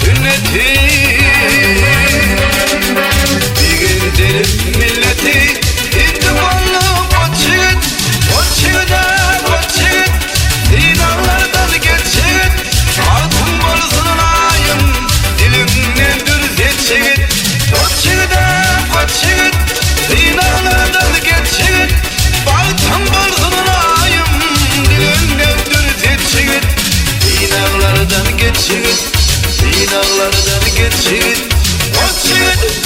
sünneti. Bir gün derim milleti, İttiballı koçyigit, koçyigit, dinarlardan geçyigit, altın bolsun ayım, dilimden düz yetçigit. Koçyigit, dinarlardan geçyigit, altın bolsun ayım, dilimden düz yetçigit. Dinarlardan geçyigit, dinarlardan geçyigit, koçyigit.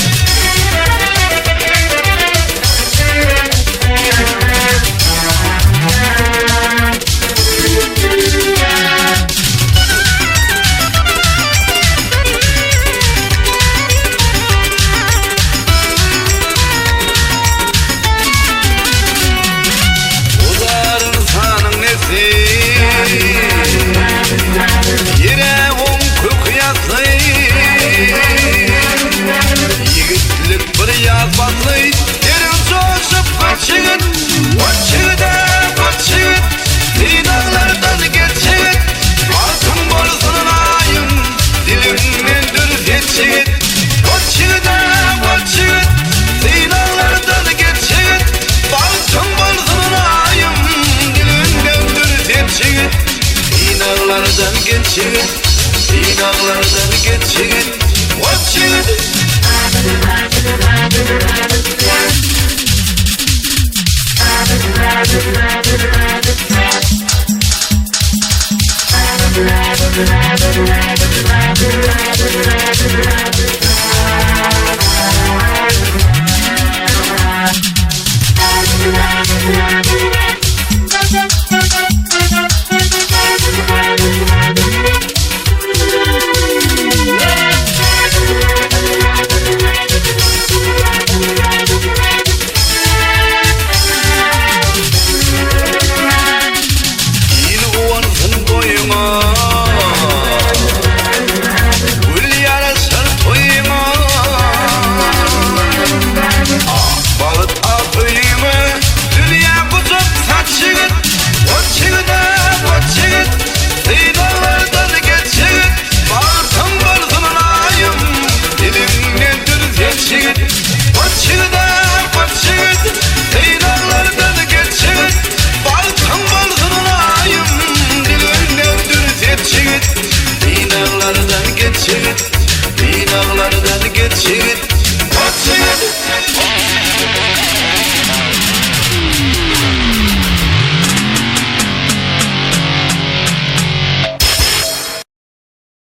Yere on küküyatlı, yigitlik bir yazbatlı, derin coşup koçyigit, dinarlardan geçyigit, altın bolsun ayım, dilimden düz yetçigit. Koçyigit, dinarlardan geçyigit, altın bolsun ayım, dilimden düz yetçigit. Dinarlardan geçyigit.